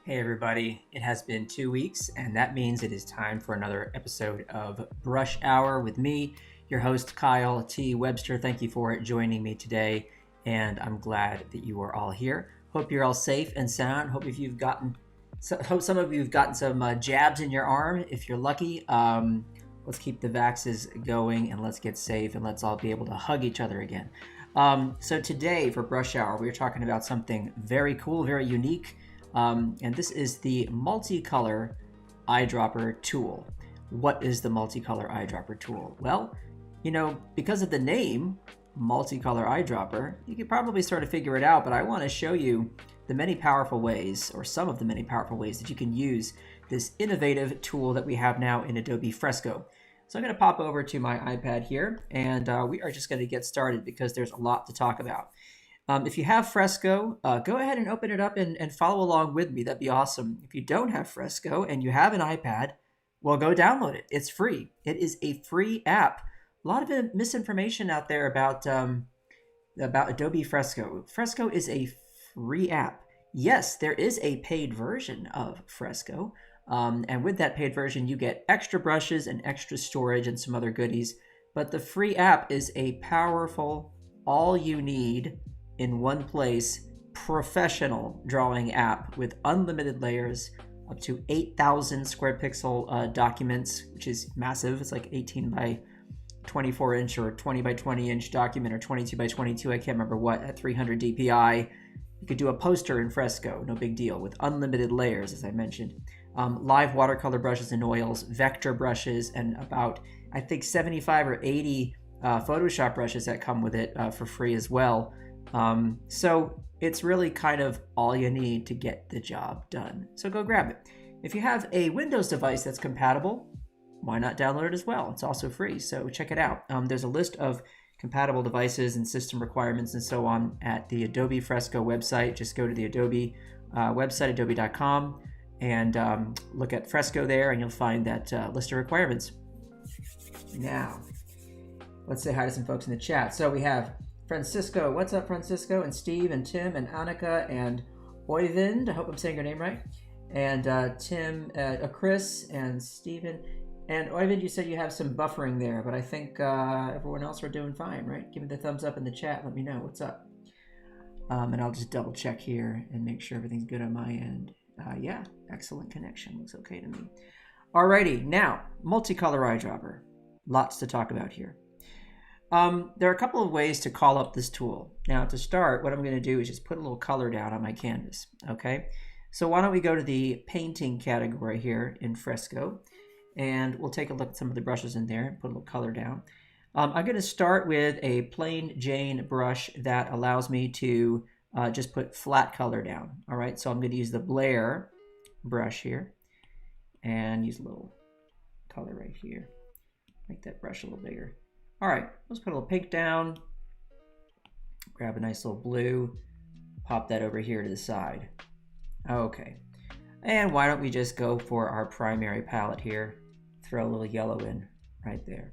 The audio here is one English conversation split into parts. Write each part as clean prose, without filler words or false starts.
Hey everybody, it has been 2 weeks, and that means it is time for another episode of Brush Hour with me, your host Kyle T. Webster. Thank you for joining me today, and I'm glad that you are all here. Hope you're all safe and sound. Hope some of you have gotten some jabs in your arm. If you're lucky, let's keep the vaxes going, and let's get safe, and let's all be able to hug each other again. So today for Brush Hour, we're talking about something very cool, very unique. And this is the Multicolor eyedropper tool. What is the Multicolor eyedropper tool? Well, because of the name, Multicolor eyedropper, you can probably sort of figure it out, but I want to show you the many powerful ways, or some of the many powerful ways that you can use this innovative tool that we have now in Adobe Fresco. So I'm going to pop over to my iPad here, and we are just going to get started because there's a lot to talk about. If you have Fresco, go ahead and open it up and follow along with me. That'd be awesome. If you don't have Fresco and you have an iPad, well, go download it. It's free. It is a free app. A lot of misinformation out there about Adobe Fresco. Fresco is a free app. Yes, there is a paid version of Fresco. And with that paid version, you get extra brushes and extra storage and some other goodies. But the free app is a powerful, all you need in one place, professional drawing app with unlimited layers, up to 8,000 square pixel documents, which is massive. It's like 18 by 24 inch or 20 by 20 inch document, or 22 by 22, I can't remember what, at 300 DPI. You could do a poster in Fresco, no big deal, with unlimited layers, as I mentioned. Live watercolor brushes and oils, vector brushes, and about, I think, 75 or 80 Photoshop brushes that come with it for free as well. So it's really kind of all you need to get the job done. So go grab it. If you have a Windows device that's compatible, why not download it as well? It's also free, so check it out. There's a list of compatible devices and system requirements and so on at the Adobe Fresco website. Just go to the Adobe website, adobe.com, and look at Fresco there, and you'll find that list of requirements. Now, let's say hi to some folks in the chat. So we have Francisco, what's up, Francisco, and Steve, and Tim, and Annika, and Oyvind, I hope I'm saying your name right, and Tim, Chris, and Steven, and Oyvind, you said you have some buffering there, but I think everyone else are doing fine, right? Give me the thumbs up in the chat, let me know what's up. And I'll just double check here and make sure everything's good on my end. Yeah, excellent connection, looks okay to me. Alrighty, now, multicolor eyedropper, lots to talk about here. There are a couple of ways to call up this tool. Now, to start, what I'm going to do is just put a little color down on my canvas, okay? So why don't we go to the painting category here in Fresco, and we'll take a look at some of the brushes in there and put a little color down. I'm going to start with a plain Jane brush that allows me to just put flat color down, all right? So I'm going to use the Blair brush here and use a little color right here. Make that brush a little bigger. All right, let's put a little pink down, grab a nice little blue, pop that over here to the side. Okay, and why don't we just go for our primary palette here, throw a little yellow in right there.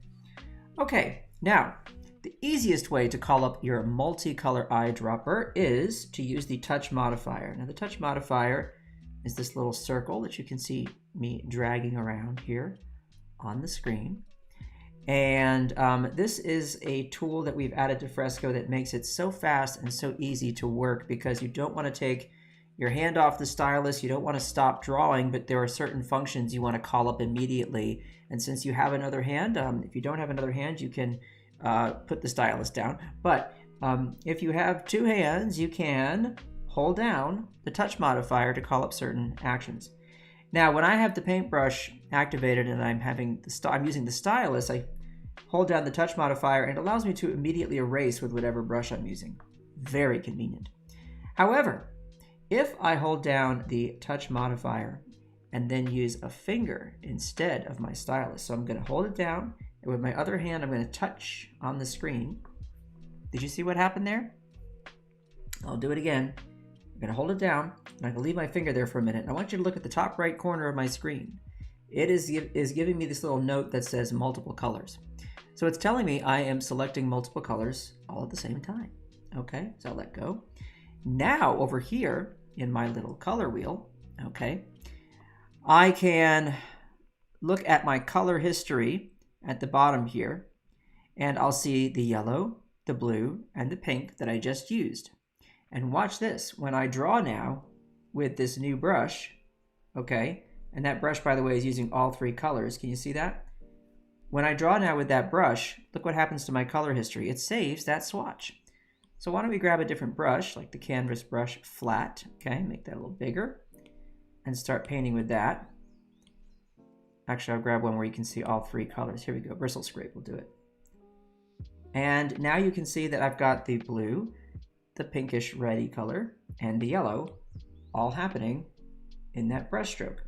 Okay, now, the easiest way to call up your multicolor eyedropper is to use the touch modifier. Now, the touch modifier is this little circle that you can see me dragging around here on the screen. And this is a tool that we've added to Fresco that makes it so fast and so easy to work, because you don't want to take your hand off the stylus, you don't want to stop drawing, but there are certain functions you want to call up immediately. And since you have another hand, if you don't have another hand, you can put the stylus down. But if you have two hands, you can hold down the touch modifier to call up certain actions. Now, when I have the paintbrush activated and I'm using the stylus, I hold down the touch modifier and it allows me to immediately erase with whatever brush I'm using. Very convenient. However, if I hold down the touch modifier and then use a finger instead of my stylus, so I'm going to hold it down, and with my other hand, I'm going to touch on the screen. Did you see what happened there? I'll do it again. I'm going to hold it down, and I'm going to leave my finger there for a minute. And I want you to look at the top right corner of my screen. It is giving me this little note that says multiple colors. So it's telling me I am selecting multiple colors all at the same time. Okay, so I'll let go. Now over here in my little color wheel, okay? I can look at my color history at the bottom here, and I'll see the yellow, the blue, and the pink that I just used. And watch this. When I draw now with this new brush, okay, and that brush, by the way, is using all three colors. Can you see that? When I draw now with that brush, look what happens to my color history. It saves that swatch. So why don't we grab a different brush, like the canvas brush flat, okay, make that a little bigger, and start painting with that. Actually, I'll grab one where you can see all three colors. Here we go, bristle scrape will do it. And now you can see that I've got the blue, the pinkish reddy color, and the yellow all happening in that brush stroke.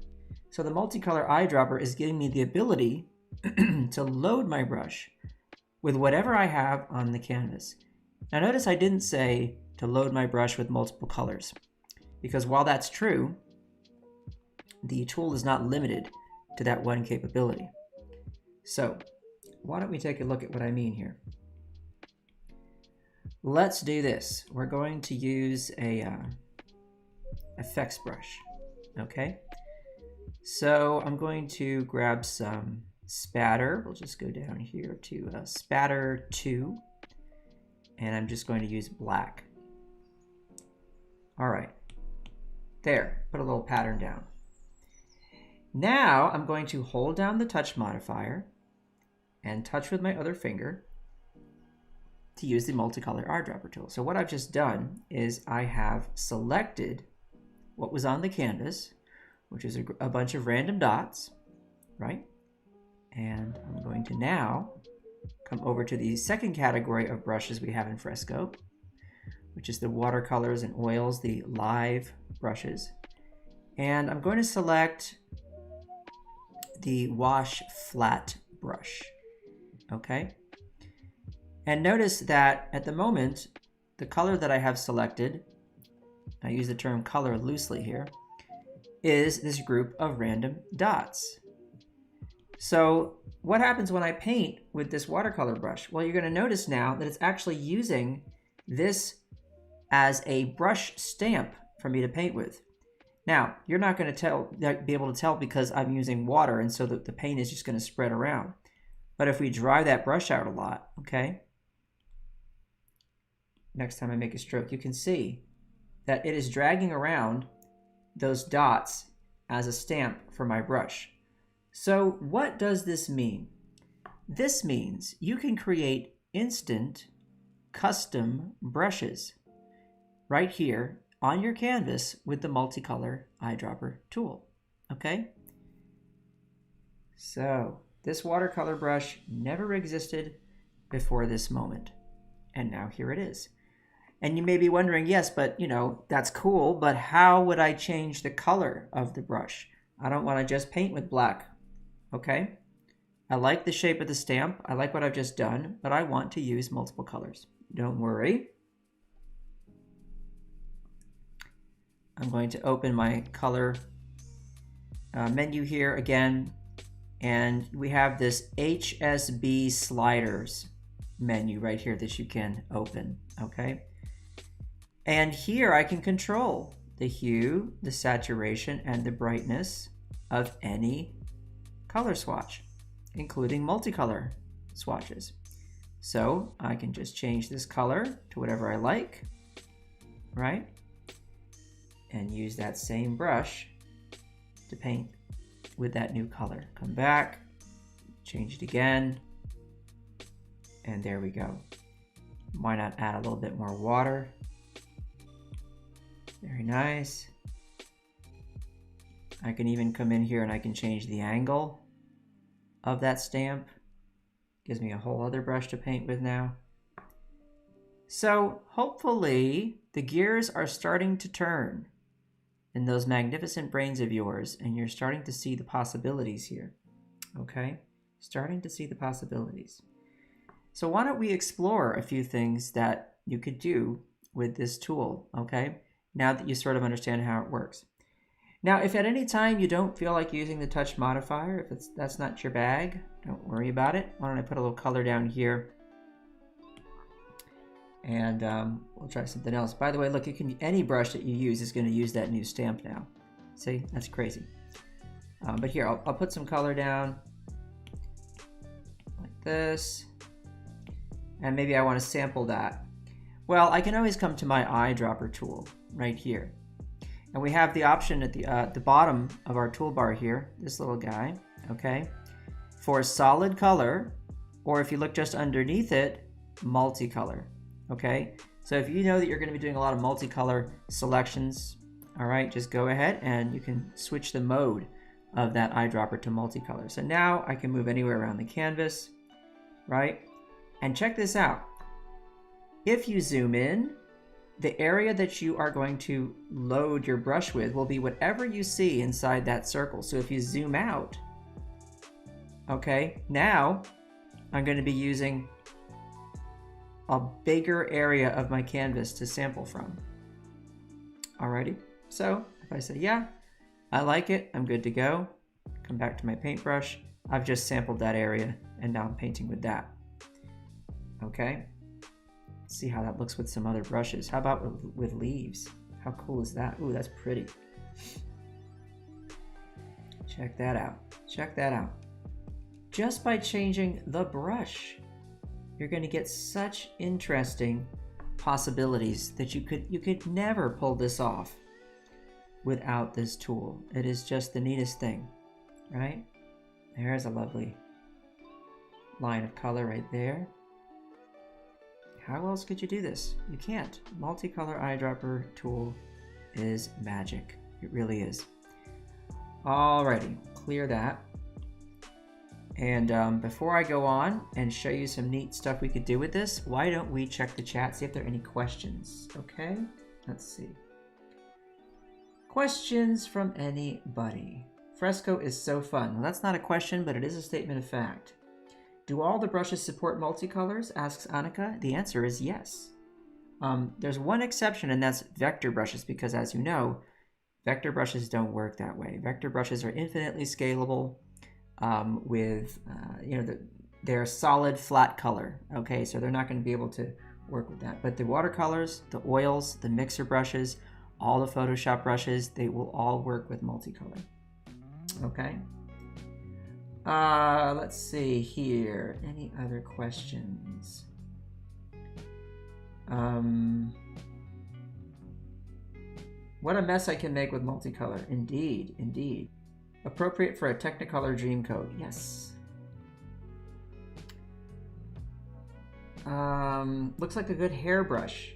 So the multicolor eyedropper is giving me the ability to load my brush with whatever I have on the canvas. Now notice I didn't say to load my brush with multiple colors, because while that's true, the tool is not limited to that one capability. So why don't we take a look at what I mean here? Let's do this. We're going to use a effects brush, okay? So I'm going to grab some spatter. We'll just go down here to spatter 2, and I'm just going to use black. All right, there, put a little pattern down. Now I'm going to hold down the touch modifier and touch with my other finger to use the multicolor eyedropper tool. So what I've just done is I have selected what was on the canvas, which is a bunch of random dots, right? And I'm going to now come over to the second category of brushes we have in Fresco, which is the watercolors and oils, the live brushes. And I'm going to select the wash flat brush, okay? And notice that at the moment, the color that I have selected, I use the term color loosely here, is this group of random dots. So what happens when I paint with this watercolor brush? Well, you're going to notice now that it's actually using this as a brush stamp for me to paint with. Now, you're not going to be able to tell because I'm using water, and so the paint is just going to spread around. But if we dry that brush out a lot, okay, next time I make a stroke, you can see that it is dragging around those dots as a stamp for my brush. So what does this mean? This means you can create instant custom brushes right here on your canvas with the multicolor eyedropper tool, okay? So this watercolor brush never existed before this moment, and now here it is. And you may be wondering, yes, but you know, that's cool, but how would I change the color of the brush? I don't want to just paint with black, okay? I like the shape of the stamp, I like what I've just done, but I want to use multiple colors. Don't worry. I'm going to open my color menu here again, and we have this HSB sliders menu right here that you can open, okay? And here I can control the hue, the saturation, and the brightness of any color swatch, including multicolor swatches. So I can just change this color to whatever I like, right? And use that same brush to paint with that new color. Come back, change it again, and there we go. Why not add a little bit more water? Very nice. I can even come in here and I can change the angle of that stamp. Gives me a whole other brush to paint with now. So hopefully the gears are starting to turn in those magnificent brains of yours, and you're starting to see the possibilities here, okay? Starting to see the possibilities. So why don't we explore a few things that you could do with this tool, okay? Now that you sort of understand how it works. Now, if at any time you don't feel like using the touch modifier, if that's not your bag, don't worry about it. Why don't I put a little color down here, and we'll try something else. By the way, look, any brush that you use is going to use that new stamp now. See, that's crazy. But here, I'll put some color down like this. And maybe I want to sample that. Well, I can always come to my eyedropper tool right here. And we have the option at the bottom of our toolbar here, this little guy, okay? For solid color, or if you look just underneath it, multicolor, okay? So if you know that you're going to be doing a lot of multicolor selections, all right, just go ahead and you can switch the mode of that eyedropper to multicolor. So now I can move anywhere around the canvas, right? And check this out. If you zoom in, the area that you are going to load your brush with will be whatever you see inside that circle. So if you zoom out, okay, now I'm going to be using a bigger area of my canvas to sample from. Alrighty, so if I say, yeah, I like it, I'm good to go, come back to my paintbrush, I've just sampled that area and now I'm painting with that. Okay, let's see how that looks with some other brushes. How about with leaves? How cool is that? Ooh, that's pretty. Check that out, check that out. Just by changing the brush, you're going to get such interesting possibilities that you could never pull this off without this tool. It is just the neatest thing, right? There's a lovely line of color right there. How else could you do this? You can't. Multicolor eyedropper tool is magic. It really is. Alrighty, clear that. And before I go on and show you some neat stuff we could do with this, why don't we check the chat, see if there are any questions, okay? Let's see. Questions from anybody. Fresco is so fun. Well, that's not a question, but it is a statement of fact. Do all the brushes support multicolors, asks Annika. The answer is yes. There's one exception, and that's vector brushes, because as you know, vector brushes don't work that way. Vector brushes are infinitely scalable. They're solid flat color, okay, so they're not going to be able to work with that. But the watercolors, the oils, the mixer brushes, all the Photoshop brushes, they will all work with multicolor. Okay. Let's see here. Any other questions? What a mess I can make with multicolor. Indeed, indeed. Appropriate for a Technicolor Dream Coat. Yes. Looks like a good hairbrush.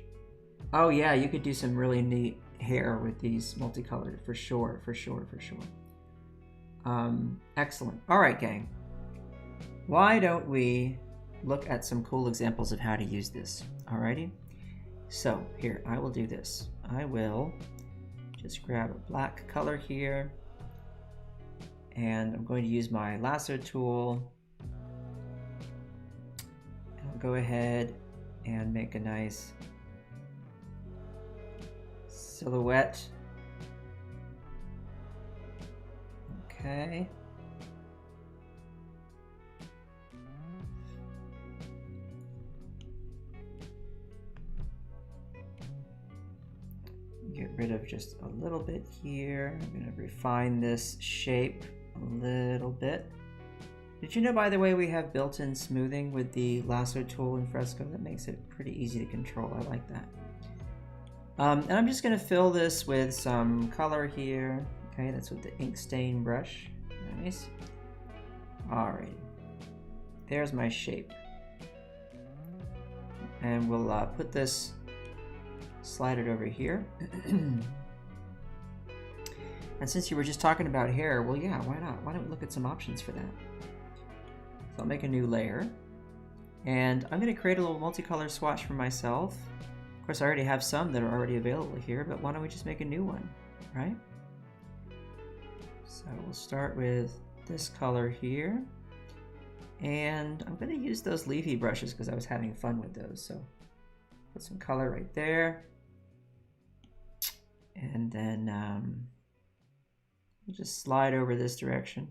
Oh yeah, you could do some really neat hair with these multicolored for sure, for sure, for sure. Excellent. All right, gang. Why don't we look at some cool examples of how to use this? Alrighty. So here, I will do this. I will just grab a black color here. And I'm going to use my lasso tool. I'll go ahead and make a nice silhouette. Okay. Get rid of just a little bit here. I'm going to refine this shape a little bit. Did you know, by the way, we have built-in smoothing with the lasso tool in Fresco? That makes it pretty easy to control. I like that. And I'm just going to fill this with some color here. Okay, that's with the ink stain brush. Nice. Alright. There's my shape. And we'll put this, slide it over here. And since you were just talking about hair, well, yeah, why not? Why don't we look at some options for that? So I'll make a new layer. And I'm going to create a little multicolor swatch for myself. Of course, I already have some that are already available here, but why don't we just make a new one, right? So we'll start with this color here. And I'm going to use those leafy brushes because I was having fun with those. So put some color right there. And then we'll just slide over this direction.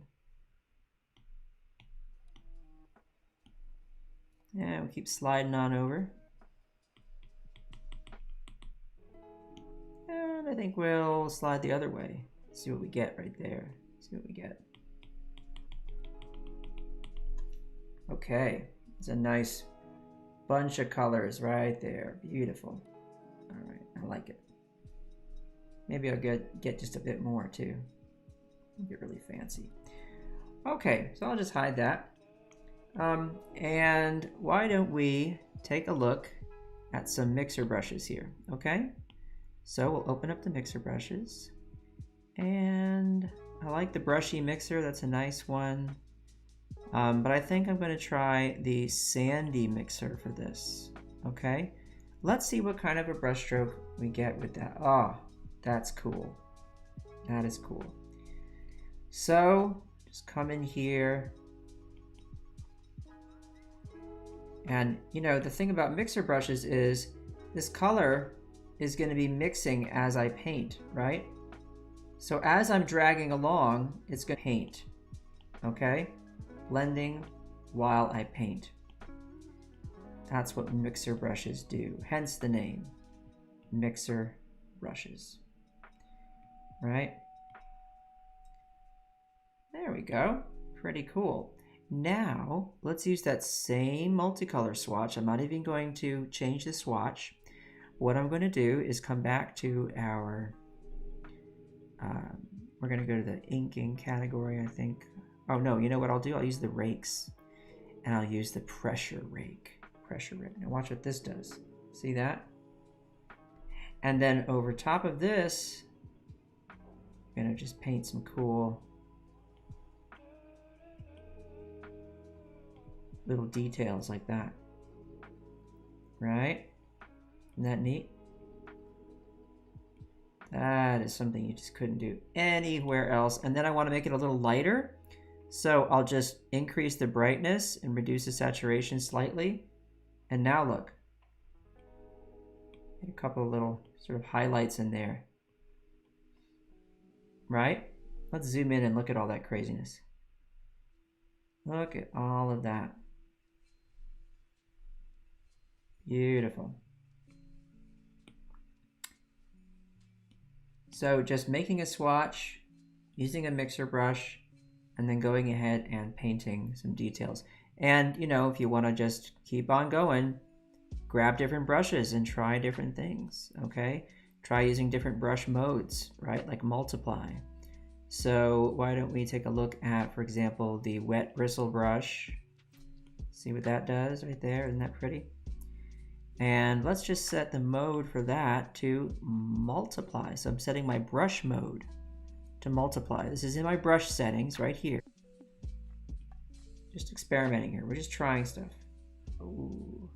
And we'll keep sliding on over. And I think we'll slide the other way. see what we get right there. See what we get. Okay, it's a nice bunch of colors right there. Beautiful. All right, I like it. Maybe I'll get just a bit more too. Get really fancy. Okay, so I'll just hide that. And why don't we take a look at some mixer brushes here, okay? So we'll open up the mixer brushes. And I like the brushy mixer, that's a nice one. But I think I'm gonna try the sandy mixer for this, okay? Let's see what kind of a brush stroke we get with that. Oh, that's cool. That is cool. So just come in here. And you know, the thing about mixer brushes is this color is going to be mixing as I paint, right? So as I'm dragging along, it's going to paint, okay? Blending while I paint. That's what mixer brushes do, hence the name, mixer brushes, right? There we go, pretty cool. Now, let's use that same multicolor swatch. I'm not even going to change the swatch. What I'm going to do is come back to our, we're going to go to the inking category, I think. Oh no, you know what I'll do? I'll use the rakes, and I'll use the pressure rake. Now watch what this does. See that? And then over top of this, I'm going to just paint some cool little details like that, right? Isn't that neat? That is something you just couldn't do anywhere else. And then I want to make it a little lighter, so I'll just increase the brightness and reduce the saturation slightly. And now look, a couple of little sort of highlights in there, right? Let's zoom in and look at all that craziness. Look at all of that. Beautiful. So just making a swatch, using a mixer brush, and then going ahead and painting some details. And you know, if you want to just keep on going, grab different brushes and try different things, okay? Try using different brush modes, right? Like multiply. So why don't we take a look at, for example, the wet bristle brush. See what that does right there? Isn't that pretty? And let's just set the mode for that to multiply. So I'm setting my brush mode to multiply. This is in my brush settings right here. Just experimenting here. We're just trying stuff. Ooh.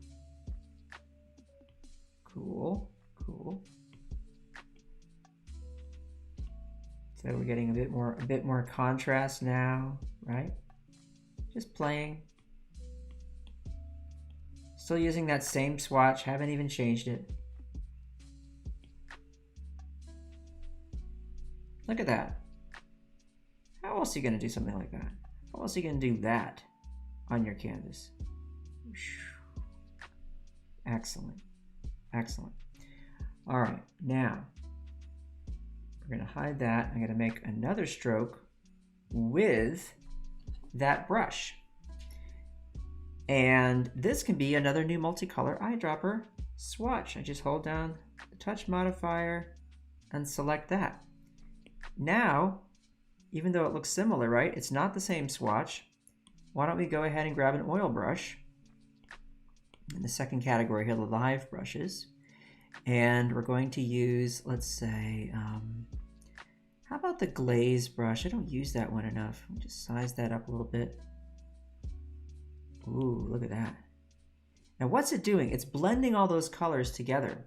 Cool, cool. So we're getting a bit more contrast now, right? Just playing. Still using that same swatch, haven't even changed it. Look at that. How else are you gonna do something like that? How else are you gonna do that on your canvas? Excellent, excellent. All right, now we're gonna hide that. I'm gonna make another stroke with that brush. And this can be another new multicolor eyedropper swatch. I just hold down the touch modifier and select that. Now, even though it looks similar, right? It's not the same swatch. Why don't we go ahead and grab an oil brush in the second category here, the live brushes. And we're going to use, let's say, how about the glaze brush? I don't use that one enough. Let me just size that up a little bit. Ooh, look at that. Now what's it doing? It's blending all those colors together.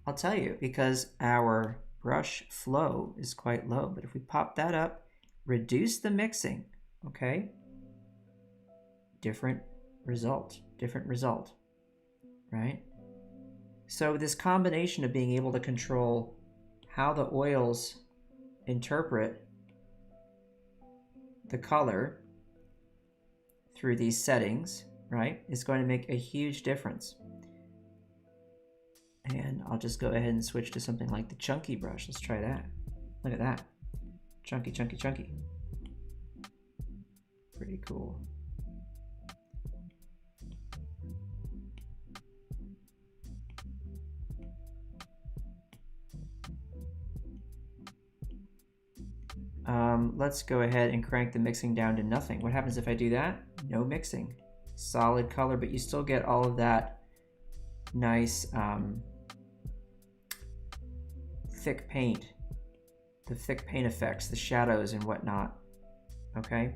I'll tell you, because our brush flow is quite low, but if we pop that up, reduce the mixing, okay? Different result, right? So this combination of being able to control how the oils interpret the color through these settings, right, is going to make a huge difference. And I'll just go ahead and switch to something like the chunky brush. Let's try that. Look at that. Chunky, chunky, chunky. Pretty cool. Let's go ahead and crank the mixing down to nothing. What happens if I do that? No mixing. Solid color, but you still get all of that nice thick paint. The thick paint effects, the shadows and whatnot. Okay.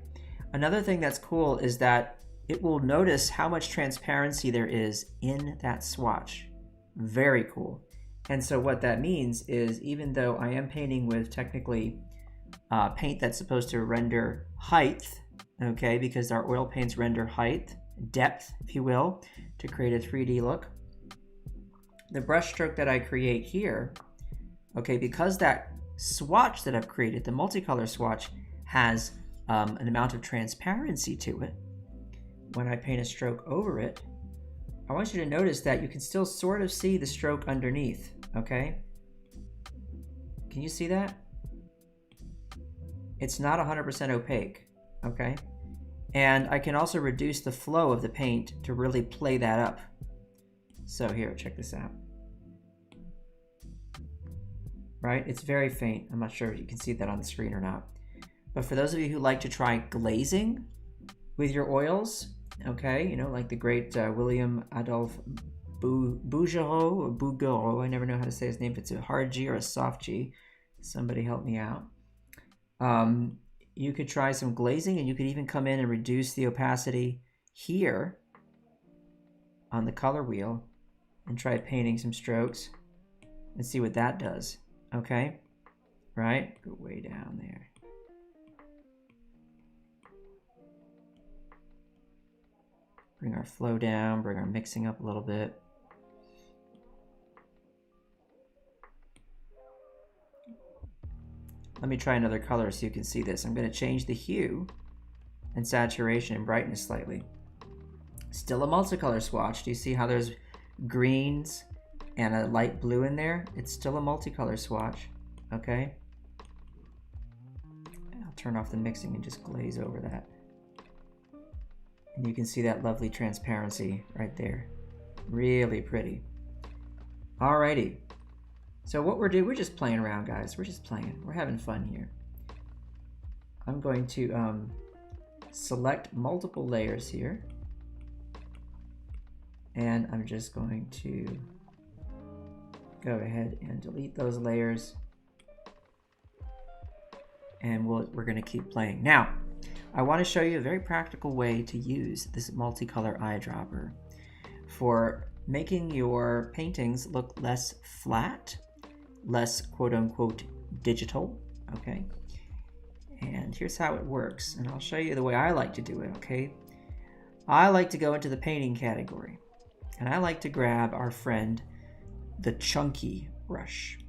Another thing that's cool is that it will notice how much transparency there is in that swatch. Very cool. And so what that means is, even though I am painting with technically paint that's supposed to render height, okay, because our oil paints render height, depth, if you will, to create a 3D look. The brush stroke that I create here, okay, because that swatch that I've created, the multicolor swatch, has an amount of transparency to it. When I paint a stroke over it, I want you to notice that you can still sort of see the stroke underneath, okay? Can you see that? It's not 100% opaque, okay? And I can also reduce the flow of the paint to really play that up. So here, check this out. Right? It's very faint. I'm not sure if you can see that on the screen or not. But for those of you who like to try glazing with your oils, okay, you know, like the great William Adolphe Bouguereau, or Bouguereau, I never know how to say his name, if it's a hard G or a soft G. Somebody help me out. You could try some glazing, and you could even come in and reduce the opacity here on the color wheel and try painting some strokes and see what that does. Okay, right? Go way down there. Bring our flow down, bring our mixing up a little bit. Let me try another color so you can see this. I'm going to change the hue and saturation and brightness slightly. Still a multicolor swatch. Do you see how there's greens and a light blue in there? It's still a multicolor swatch, okay? I'll turn off the mixing and just glaze over that. And you can see that lovely transparency right there. Really pretty. Alrighty. So what we're doing, we're just playing around, guys. We're just playing. We're having fun here. I'm going to select multiple layers here. And I'm just going to go ahead and delete those layers. And we're going to keep playing. Now, I want to show you a very practical way to use this multicolor eyedropper for making your paintings look less flat, less quote-unquote digital, okay? And here's how it works, and I'll show you the way I like to do it, okay? I like to go into the painting category, and I like to grab our friend, the chunky brush.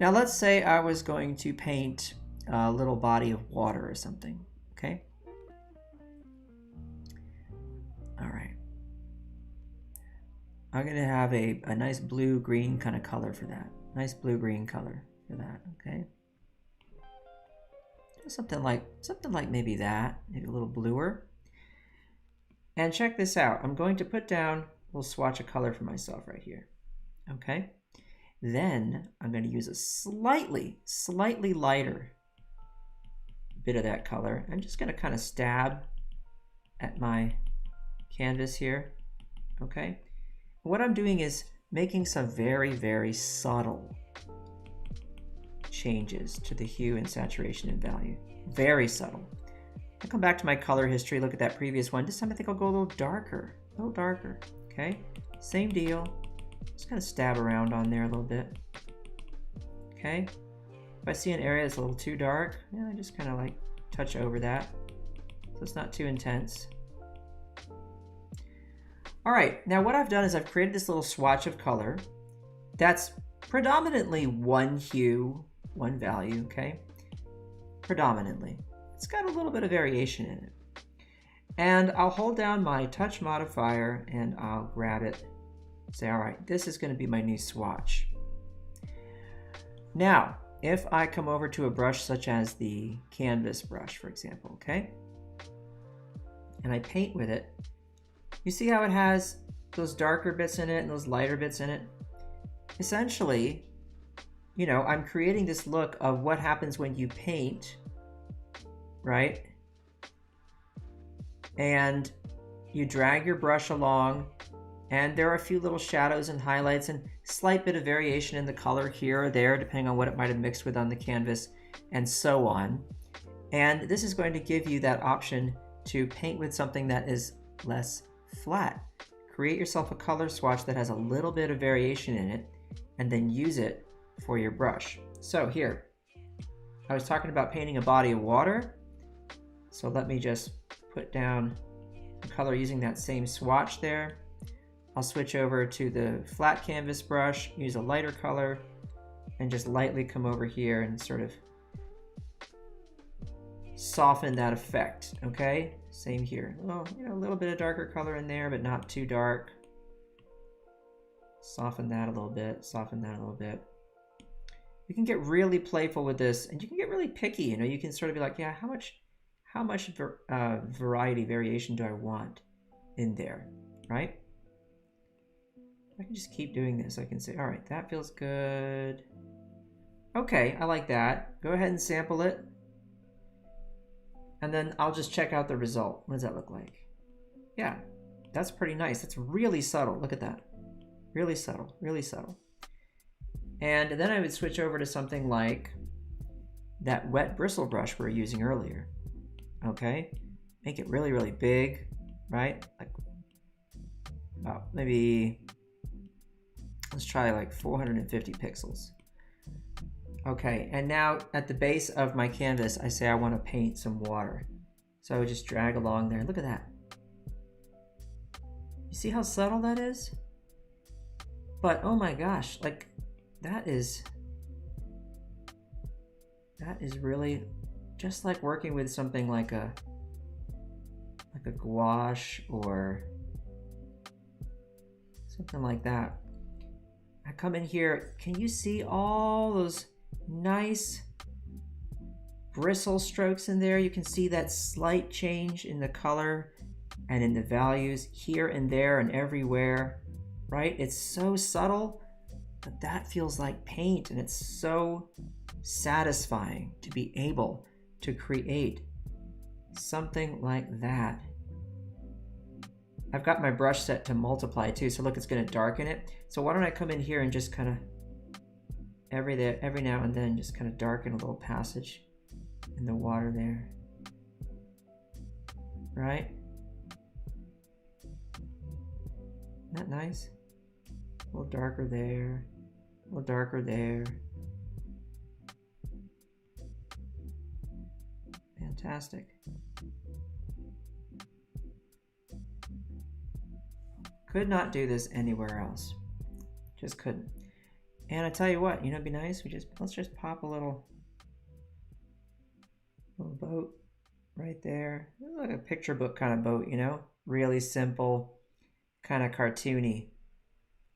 Now let's say I was going to paint a little body of water or something, okay? All right. I'm going to have a nice blue-green kind of color for that. Nice blue-green color for that, okay? Something like maybe that, maybe a little bluer. And check this out. I'm going to put down a little swatch of color for myself right here, okay? Then I'm going to use a slightly lighter bit of that color. I'm just going to kind of stab at my canvas here, okay? What I'm doing is making some very subtle changes to the hue and saturation and value. Very subtle. I'll come back to my color history, look at that previous one. This time I think I'll go a little darker, okay? Same deal. Just kind of stab around on there a little bit, okay? If I see an area that's a little too dark, yeah, I just kind of like touch over that so it's not too intense. All right, now what I've done is I've created this little swatch of color that's predominantly one hue, one value, okay? Predominantly. It's got a little bit of variation in it. And I'll hold down my touch modifier and I'll grab it. Say, all right, this is going to be my new swatch. Now, if I come over to a brush such as the canvas brush, for example, okay? And I paint with it, you see how it has those darker bits in it and those lighter bits in it? Essentially, you know, I'm creating this look of what happens when you paint, right? And you drag your brush along, and there are a few little shadows and highlights and slight bit of variation in the color here or there, depending on what it might have mixed with on the canvas, and so on. And this is going to give you that option to paint with something that is less flat. Create yourself a color swatch that has a little bit of variation in it, and then use it for your brush. So here, I was talking about painting a body of water. So let me just put down the color using that same swatch there. I'll switch over to the flat canvas brush, use a lighter color, and just lightly come over here and sort of soften that effect, okay? Same here. Well, you know, a little bit of darker color in there, but not too dark. Soften that a little bit, soften that a little bit. You can get really playful with this, and you can get really picky. You know, you can sort of be like, yeah, how much variety, variation do I want in there, right? I can just keep doing this. I can say, all right, that feels good. Okay, I like that. Go ahead and sample it. And then I'll just check out the result. What does that look like? Yeah, that's pretty nice. That's really subtle. Look at that. Really subtle, really subtle. And then I would switch over to something like that wet bristle brush we were using earlier. Okay, make it really, really big, right? Like about maybe, let's try like 450 pixels. Okay, and now at the base of my canvas, I say I want to paint some water. So I would just drag along there. Look at that. You see how subtle that is? But oh my gosh, like that is really just like working with something like a gouache or something like that. I come in here, can you see all those nice bristle strokes in there? You can see that slight change in the color and in the values here and there and everywhere, right? It's so subtle, but that feels like paint, and it's so satisfying to be able to create something like that. I've got my brush set to multiply too, so look, it's going to darken it. So why don't I come in here and just kind of every now and then just kind of darken a little passage in the water there, right? Isn't that nice? A little darker there, a little darker there. Fantastic. Could not do this anywhere else. Just couldn't. And I tell you what, you know, it'd be nice. Let's just pop a little boat right there. It's like a picture book kind of boat, you know, really simple, kind of cartoony.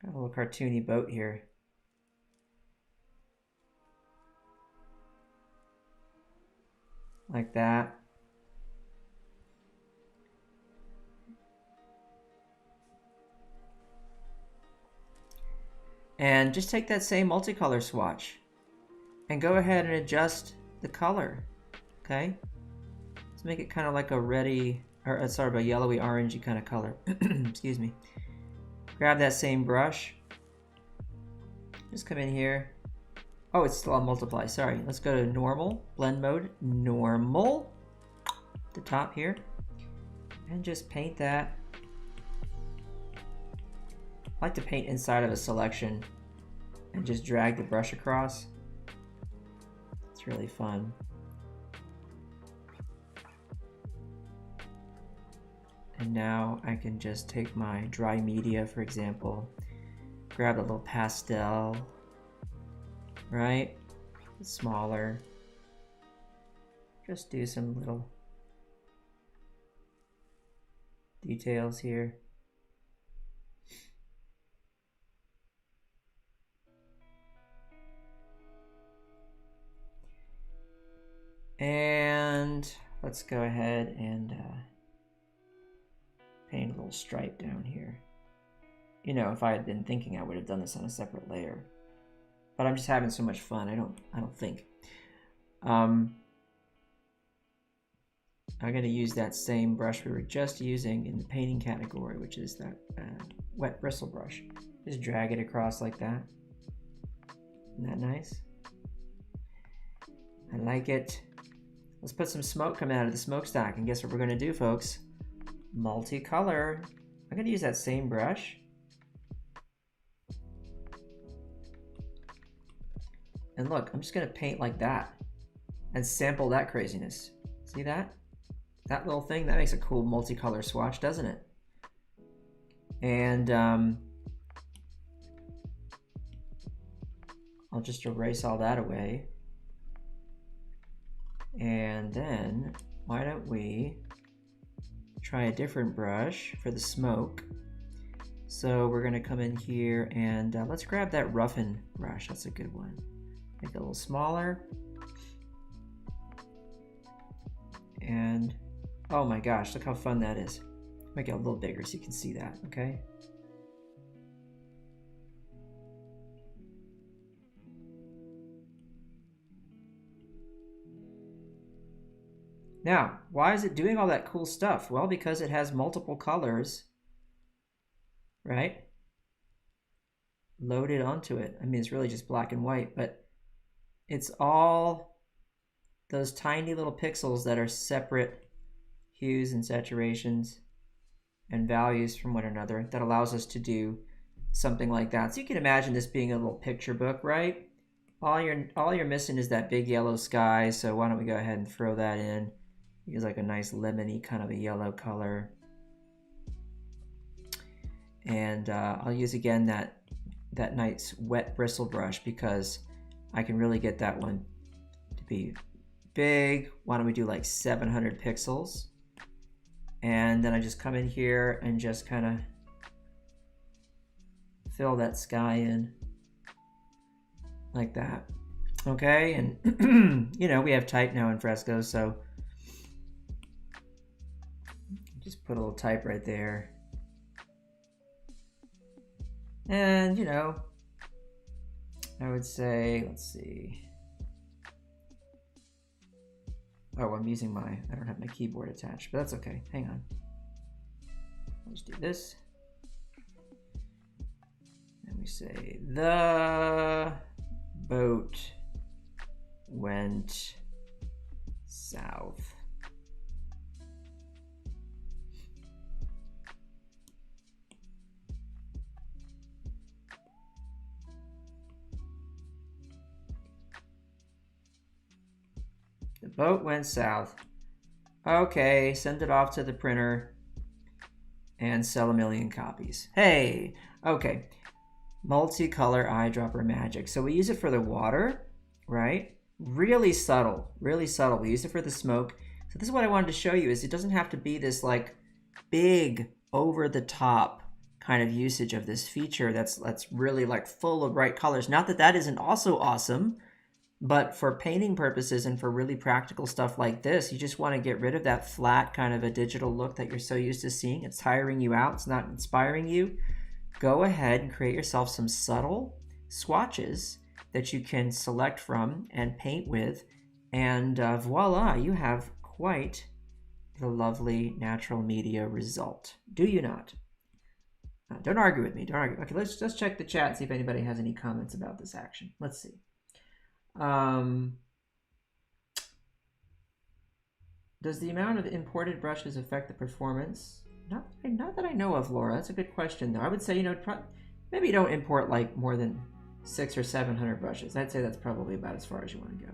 Got a little cartoony boat here. Like that. And just take that same multicolor swatch and go ahead and adjust the color, okay? Let's make it kind of like a reddy, or sort of a yellowy orangey kind of color. Excuse me. Grab that same brush. Just come in here. Oh, it's still on multiply, sorry. Let's go to normal, blend mode, normal, at the top here. And just paint that. I like to paint inside of a selection and just drag the brush across. It's really fun. And now I can just take my dry media, for example, grab a little pastel, right? Smaller. Just do some little details here. And let's go ahead and paint a little stripe down here. You know, if I had been thinking, I would have done this on a separate layer. But I'm just having so much fun. I don't think. I'm going to use that same brush we were just using in the painting category, which is that wet bristle brush. Just drag it across like that. Isn't that nice? I like it. Let's put some smoke coming out of the smokestack. And guess what we're going to do, folks? Multicolor. I'm going to use that same brush. And look, I'm just going to paint like that and sample that craziness. See that? That little thing, that makes a cool multicolor swatch, doesn't it? And I'll just erase all that away. And then why don't we try a different brush for the smoke. So we're going to come in here and let's grab that roughen brush. That's a good one. Make it a little smaller. And oh my gosh, look how fun that is. Make it a little bigger so you can see that, okay? Now, why is it doing all that cool stuff? Well, because it has multiple colors, right? Loaded onto it. I mean, it's really just black and white, but it's all those tiny little pixels that are separate hues and saturations and values from one another that allows us to do something like that. So you can imagine this being a little picture book, right? All you're missing is that big yellow sky. So why don't we go ahead and throw that in? Use like a nice lemony kind of a yellow color. And I'll use again that nice wet bristle brush because I can really get that one to be big. Why don't we do like 700 pixels? And then I just come in here and just kind of fill that sky in like that. Okay, and you know, we have type now in Fresco, so just put a little type right there. And you know, I would say, let's see. Oh, I'm using I don't have my keyboard attached, but that's okay. Hang on. I'll just do this. And we say, the boat went south. The boat went south. Okay, send it off to the printer and sell 1 million copies. Hey, okay. Multicolor eyedropper magic. So we use it for the water, right? Really subtle, really subtle. We use it for the smoke. So this is what I wanted to show you is it doesn't have to be this like big over the top kind of usage of this feature that's really like full of bright colors. Not that that isn't also awesome, but for painting purposes and for really practical stuff like this, you just want to get rid of that flat kind of a digital look that you're so used to seeing. It's tiring you out. It's not inspiring you. Go ahead and create yourself some subtle swatches that you can select from and paint with. And voila, you have quite the lovely natural media result. Do you not? Don't argue with me. Don't argue. Okay, let's just check the chat and see if anybody has any comments about this action. Let's see. Does the amount of imported brushes affect the performance? Not that I know of, Laura. That's a good question, though. I would say, you know, maybe don't import like more than 600 or 700 brushes. I'd say that's probably about as far as you want to go.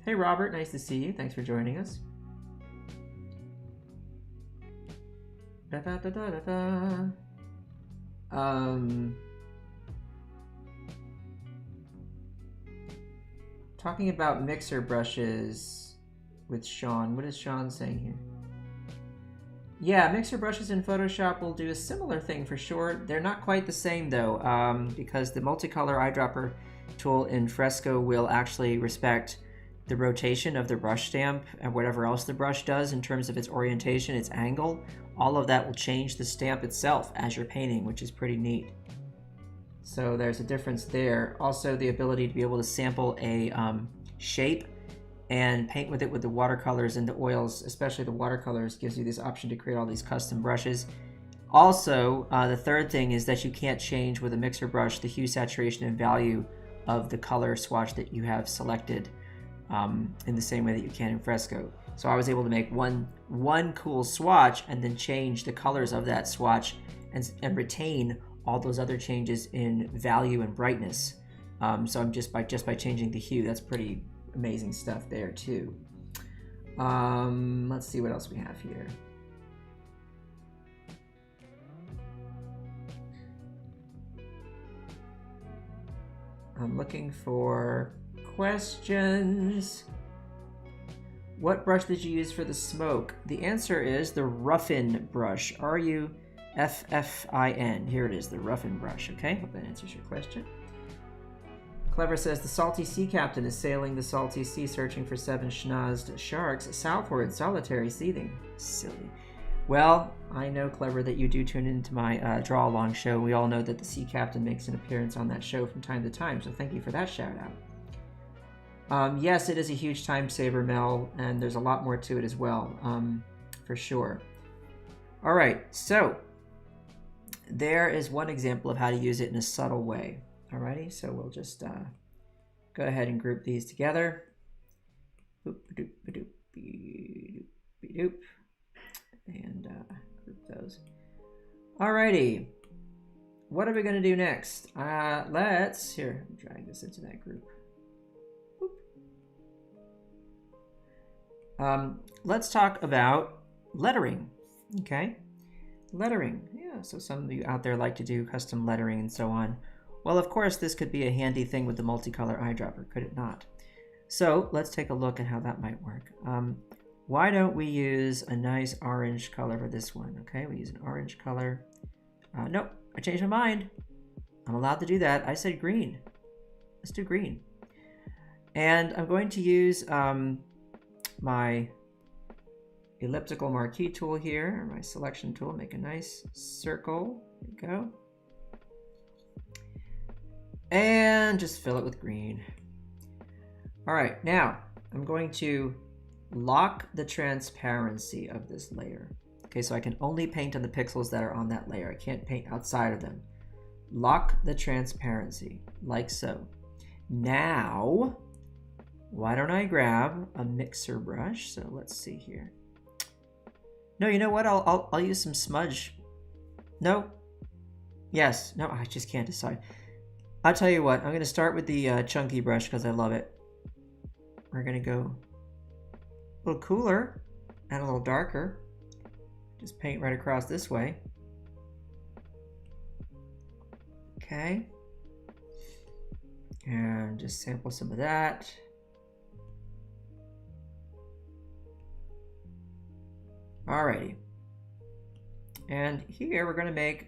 Hey, Robert. Nice to see you. Thanks for joining us. Talking about mixer brushes with Sean. What is Sean saying here? Yeah, mixer brushes in Photoshop will do a similar thing for sure. They're not quite the same though, because the multicolor eyedropper tool in Fresco will actually respect the rotation of the brush stamp and whatever else the brush does in terms of its orientation, its angle, all of that will change the stamp itself as you're painting, which is pretty neat. So there's a difference there. Also, the ability to be able to sample a shape and paint with it with the watercolors and the oils, especially the watercolors, gives you this option to create all these custom brushes. Also, the third thing is that you can't change with a mixer brush the hue, saturation, and value of the color swatch that you have selected in the same way that you can in Fresco. So I was able to make one cool swatch and then change the colors of that swatch and retain all those other changes in value and brightness. So I'm just by changing the hue, that's pretty amazing stuff there too. Let's see what else we have here. I'm looking for questions. What brush did you use for the smoke? The answer is the Ruffin brush. R-U-F-F-I-N. Here it is, the Ruffin brush. Okay, hope that answers your question. Clever says, the salty sea captain is sailing the salty sea, searching for 7 schnozzed sharks, southward, solitary, seething. Silly. Well, I know, Clever, that you do tune into my draw-along show. We all know that the sea captain makes an appearance on that show from time to time, so thank you for that shout-out. Yes, it is a huge time saver, Mel, and there's a lot more to it as well, for sure. All right, so there is one example of how to use it in a subtle way. Alrighty, so we'll just go ahead and group these together. Boop-a-doop-a-doop-a-doop-a-doop. And group those. Alrighty, what are we going to do next? Let's drag this into that group. Let's talk about lettering. Okay, lettering. Yeah, so some of you out there like to do custom lettering and so on. Well, of course, this could be a handy thing with the multicolor eyedropper, could it not? So let's take a look at how that might work. Why don't we use a nice orange color for this one? Okay, we use an orange color. Nope, I changed my mind. I'm allowed to do that. I said green. Let's do green. And I'm going to use my elliptical marquee tool here, or my selection tool, make a nice circle. There we go. And just fill it with green. All right, now I'm going to lock the transparency of this layer. Okay, so I can only paint on the pixels that are on that layer. I can't paint outside of them. Lock the transparency, like so. Now, why don't I grab a mixer brush? So let's see here. No, you know what? I'll use some smudge. No. Yes. No, I just can't decide. I'll tell you what. I'm going to start with the chunky brush because I love it. We're going to go a little cooler and a little darker. Just paint right across this way. Okay. And just sample some of that. Alrighty. And here we're going to make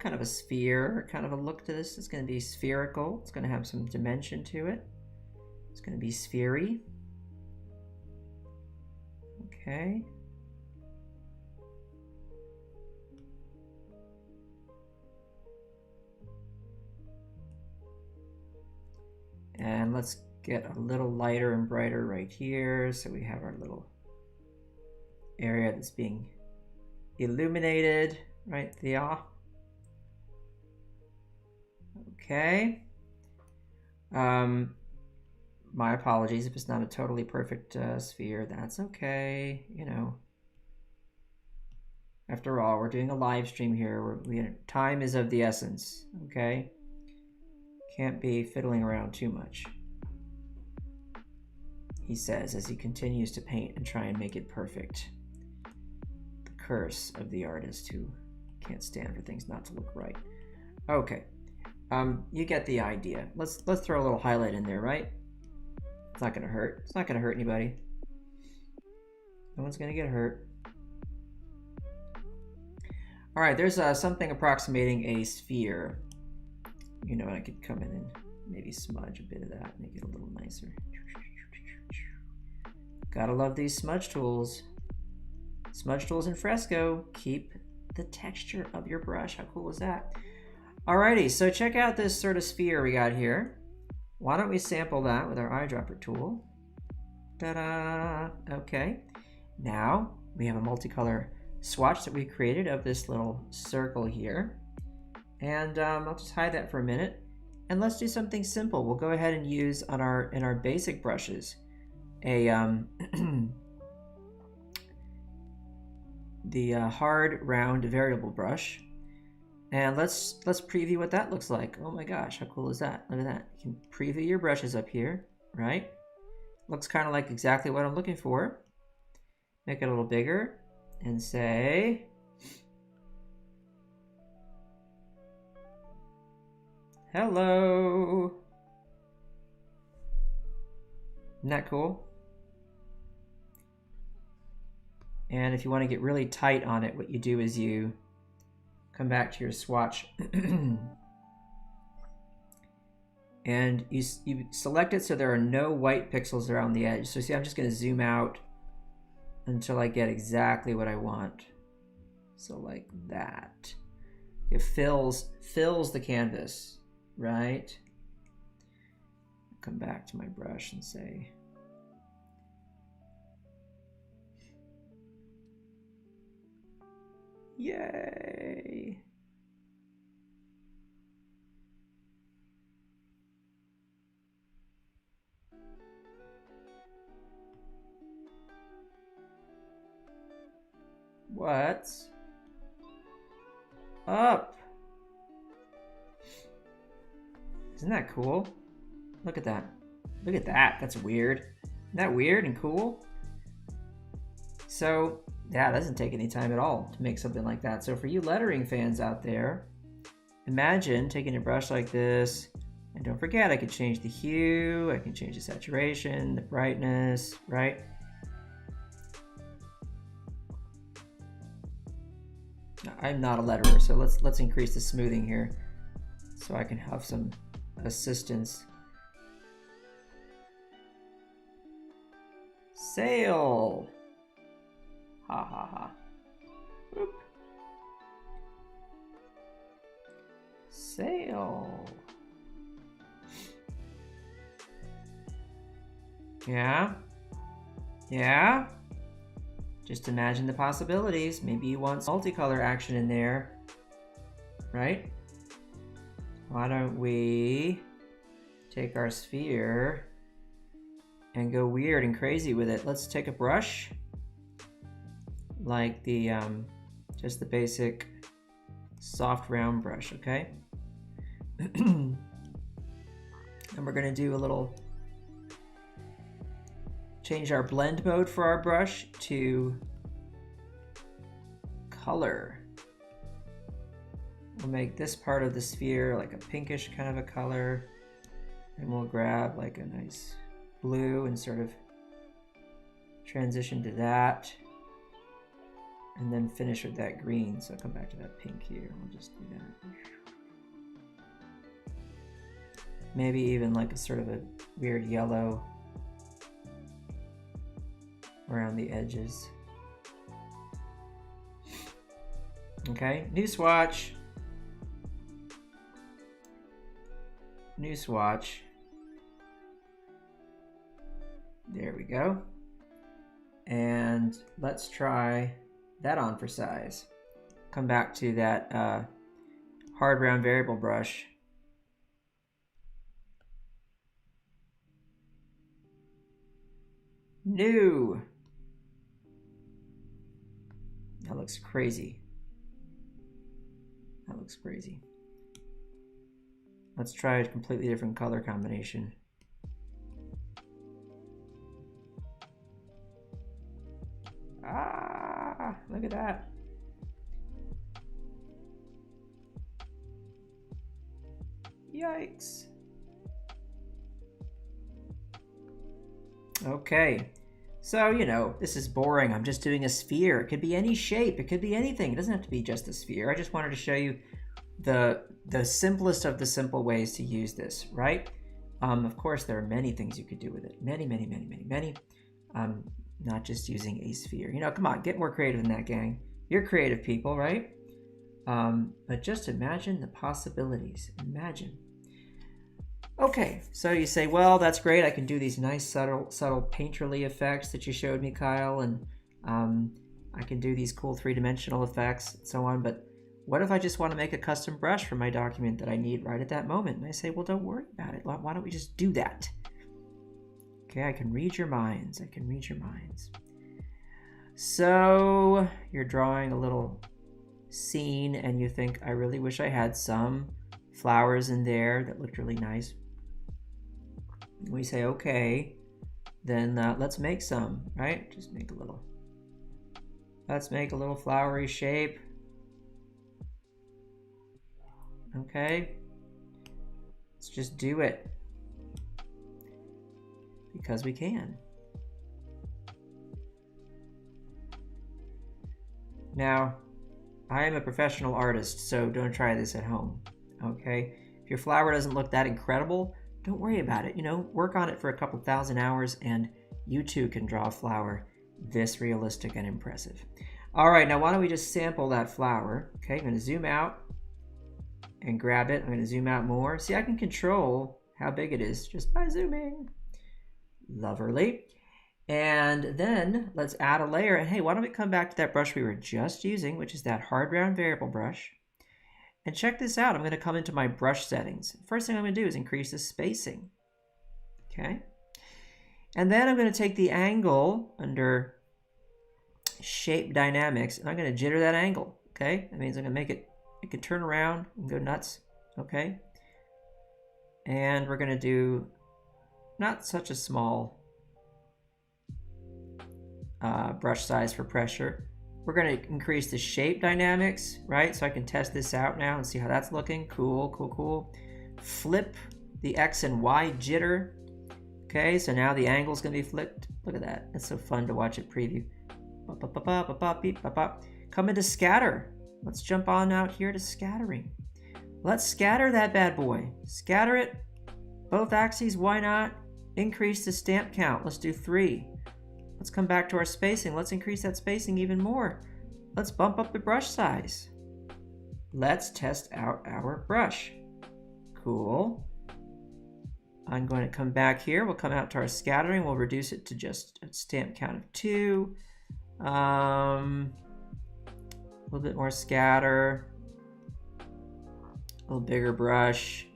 kind of a sphere, kind of a look to this. It's going to be spherical. It's going to have some dimension to it. It's going to be sphere-y. Okay. And let's get a little lighter and brighter right here. So we have our little area that's being illuminated right there. Okay. My apologies if it's not a totally perfect sphere. That's okay. You know, after all, we're doing a live stream here. Time is of the essence. Okay. Can't be fiddling around too much, he says as he continues to paint and try and make it perfect. The curse of the artist who can't stand for things not to look right. Okay, you get the idea. Let's throw a little highlight in there, right? It's not gonna hurt. It's not gonna hurt anybody. No one's gonna get hurt. All right, there's something approximating a sphere. You know, I could come in and maybe smudge a bit of that, make it a little nicer. Gotta love these smudge tools. Smudge tools in Fresco keep the texture of your brush. How cool is that? Alrighty, so check out this sort of sphere we got here. Why don't we sample that with our eyedropper tool? Ta-da! Okay. Now we have a multicolor swatch that we created of this little circle here. And I'll just hide that for a minute. And let's do something simple. We'll go ahead and use in our basic brushes a the hard round variable brush. And let's preview what that looks like. Oh my gosh, how cool is that? Look at that. You can preview your brushes up here, right? Looks kind of like exactly what I'm looking for. Make it a little bigger and say, hello. Isn't that cool? And if you want to get really tight on it, what you do is you come back to your swatch and you select it so there are no white pixels around the edge. So see, I'm just going to zoom out until I get exactly what I want. So like that. It fills the canvas, right? Come back to my brush and say, yay! What's up? Isn't that cool? Look at that. Look at that. That's weird. Isn't that weird and cool? So, yeah, that doesn't take any time at all to make something like that. So for you lettering fans out there, imagine taking a brush like this, and don't forget, I can change the hue, I can change the saturation, the brightness, right? I'm not a letterer, so let's increase the smoothing here so I can have some assistance. Sail! Ha ha ha. Whoop. Sail. Yeah? Yeah? Just imagine the possibilities. Maybe you want multicolor action in there, right? Why don't we take our sphere and go weird and crazy with it? Let's take a brush like the just the basic soft round brush, okay? And we're gonna do a little, change our blend mode for our brush to color. We'll make this part of the sphere like a pinkish kind of a color, and we'll grab like a nice blue and sort of transition to that, and then finish with that green. So come back to that pink here. We'll just do that. Maybe even like a sort of a weird yellow around the edges. Okay, new swatch. New swatch. There we go. And let's try that on for size. Come back to that hard round variable brush. New. That looks crazy. That looks crazy. Let's try a completely different color combination. Ah, look at that. Yikes. Okay, so you know, this is boring. I'm just doing a sphere. It could be any shape. It could be anything. It doesn't have to be just a sphere. I just wanted to show you the simplest of the simple ways to use this, right? Of course, there are many things you could do with it. Many. not just using a sphere. You know, come on, get more creative than that, gang. You're creative people, right? But just imagine the possibilities. Imagine. Okay, so you say, well, that's great. I can do these nice subtle painterly effects that you showed me, Kyle, and I can do these cool three-dimensional effects and so on, but what if I just want to make a custom brush for my document that I need right at that moment? And I say, well, don't worry about it. Why don't we just do that? Okay, I can read your minds. I can read your minds. So you're drawing a little scene and you think, I really wish I had some flowers in there that looked really nice. We say, okay, then let's make some, right? Just make a little. Let's make a little flowery shape. Okay. Let's just do it. Because we can. Now, I am a professional artist, so don't try this at home, okay? If your flower doesn't look that incredible, don't worry about it. You know, work on it for a couple thousand hours and you too can draw a flower this realistic and impressive. All right, now why don't we just sample that flower? Okay, I'm going to zoom out and grab it. I'm going to zoom out more. See, I can control how big it is just by zooming. Lovely. And then let's add a layer. And hey, why don't we come back to that brush we were just using, which is that hard round variable brush. And check this out. I'm going to come into my brush settings. First thing I'm going to do is increase the spacing. Okay. And then I'm going to take the angle under shape dynamics and I'm going to jitter that angle. Okay. That means I'm going to make it, it can turn around and go nuts. Okay. And we're going to do not such a small brush size for pressure. We're going to increase the shape dynamics, right? So I can test this out now and see how that's looking. Cool, cool, cool. Flip the X and Y jitter. Okay, so now the angle's going to be flipped. Look at that. It's so fun to watch it preview. Come into scatter. Let's jump on out here to scattering. Let's scatter that bad boy. Scatter it. Both axes, why not? Increase the stamp count. Let's do 3. Let's come back to our spacing. Let's increase that spacing even more. Let's bump up the brush size. Let's test out our brush. Cool. I'm going to come back here. We'll come out to our scattering. We'll reduce it to just a stamp count of 2. A little bit more scatter. A little bigger brush.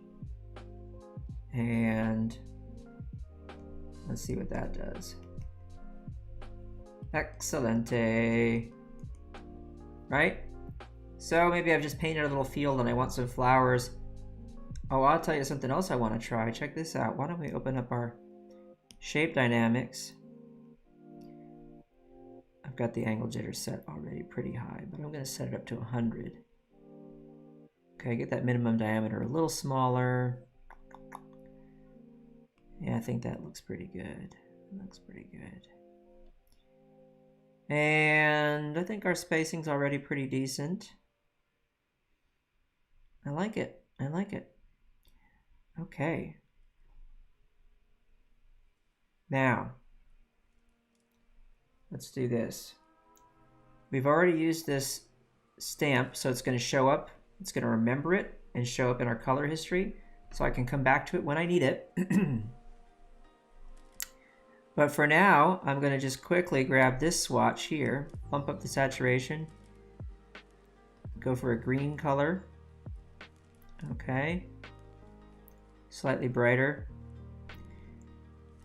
And let's see what that does. Excelente. Right? So maybe I've just painted a little field and I want some flowers. Oh, I'll tell you something else I want to try. Check this out. Why don't we open up our shape dynamics? I've got the angle jitter set already pretty high, but I'm going to set it up to 100. Okay, get that minimum diameter a little smaller. Yeah, I think that looks pretty good. That looks pretty good. And I think our spacing's already pretty decent. I like it. I like it. Okay. Now, let's do this. We've already used this stamp, so it's going to show up. It's going to remember it and show up in our color history, so I can come back to it when I need it. But for now, I'm going to just quickly grab this swatch here, bump up the saturation, go for a green color. Okay. Slightly brighter.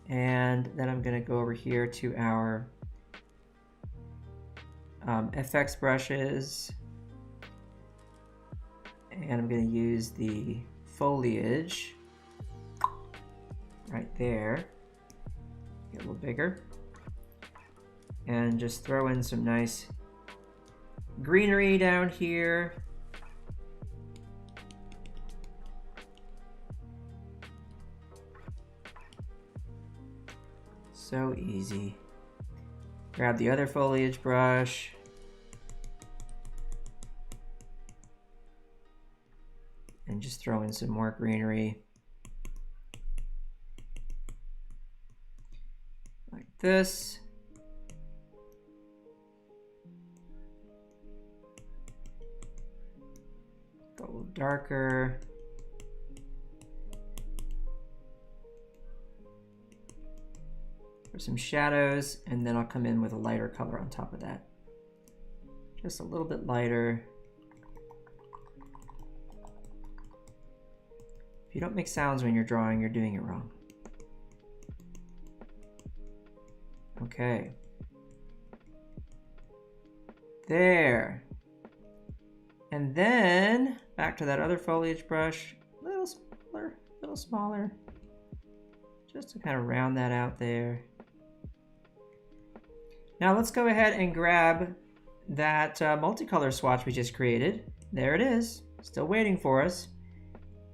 And then I'm going to go over here to our FX brushes. And I'm going to use the foliage right there. Get a little bigger. And just throw in some nice greenery down here. So easy. Grab the other foliage brush. And just throw in some more greenery. Like this. darker. For some shadows, and then I'll come in with a lighter color on top of that. Just a little bit lighter. If you don't make sounds when you're drawing, you're doing it wrong. Okay. There. And then back to that other foliage brush, a little smaller, just to kind of round that out there. Now let's go ahead and grab that multicolor swatch we just created. There it is, still waiting for us.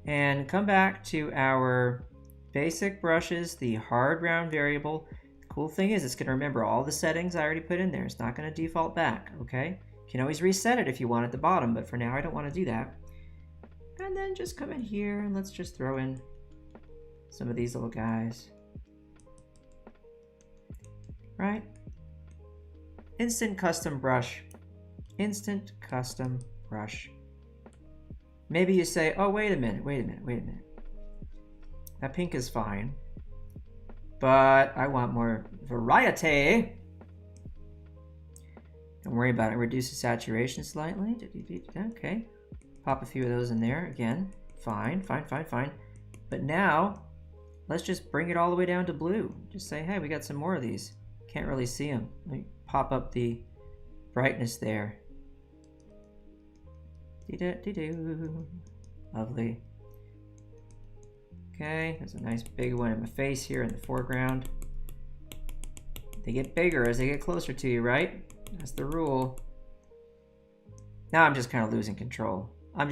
And come back to our basic brushes, the hard round variable. The cool thing is it's going to remember all the settings I already put in there. It's not going to default back, okay? You can always reset it if you want at the bottom, but for now I don't want to do that. And then just come in here and let's just throw in some of these little guys. Right? Instant custom brush. Instant custom brush. Maybe you say, oh, wait a minute. That pink is fine, but I want more variety. Don't worry about it. Reduce the saturation slightly. Okay. Pop a few of those in there. Again, fine. But now, let's just bring it all the way down to blue. Just say, hey, we got some more of these. Can't really see them. Let me pop up the brightness there. Lovely. Okay, there's a nice big one in my face here in the foreground. They get bigger as they get closer to you, right? That's the rule. Now I'm just kind of losing control. Here.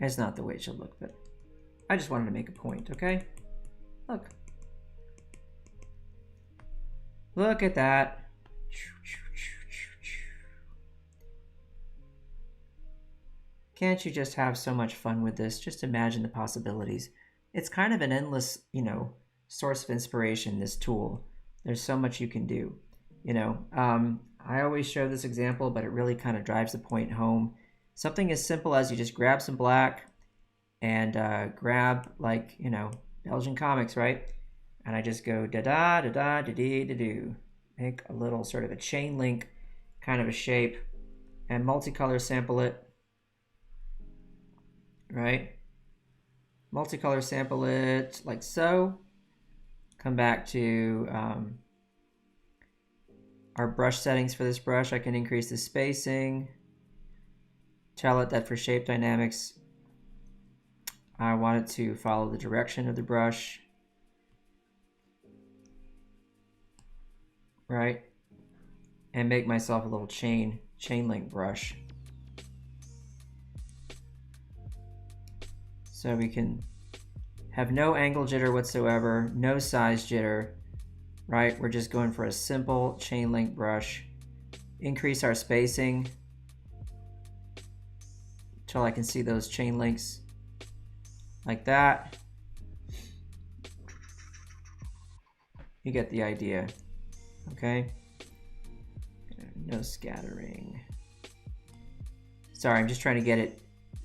It's not the way it should look, but I just wanted to make a point, okay? Look at that. Can't you just have so much fun with this? Just imagine the possibilities. It's kind of an endless, source of inspiration, this tool. There's so much you can do. I always show this example, but it really kind of drives the point home. Something as simple as you just grab some black and grab, like, Belgian comics, right? And I just go da-da, da-da, da-dee, da-doo. Make a little sort of a chain link kind of a shape and multicolor sample it. Right? Multicolor sample it like so. Come back to our brush settings for this brush. I can increase the spacing. Tell it that for shape dynamics, I want it to follow the direction of the brush. Right? And make myself a little chain link brush. So we can have no angle jitter whatsoever, no size jitter, right? We're just going for a simple chain link brush. Increase our spacing until I can see those chain links like that. You get the idea, okay? No scattering. Sorry, I'm just trying to get it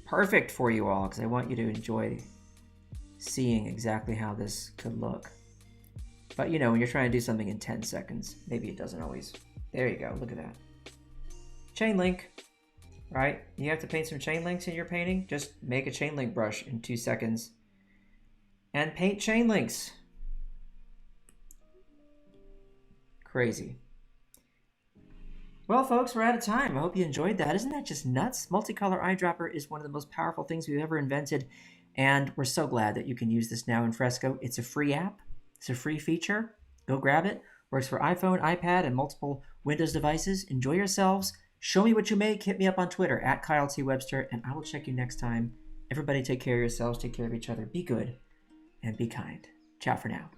perfect for you all because I want you to enjoy seeing exactly how this could look. But when you're trying to do something in 10 seconds, maybe it doesn't always. There you go, look at that. Chain link, right? You have to paint some chain links in your painting, just make a chain link brush in 2 seconds and paint chain links. Crazy. Well, folks, we're out of time. I hope you enjoyed that. Isn't that just nuts? Multicolor eyedropper is one of the most powerful things we've ever invented, and we're so glad that you can use this now in Fresco. It's a free app. It's a free feature. Go grab it. Works for iPhone, iPad, and multiple Windows devices. Enjoy yourselves. Show me what you make. Hit me up on Twitter at Kyle T. Webster, and I will check you next time. Everybody take care of yourselves. Take care of each other. Be good and be kind. Ciao for now.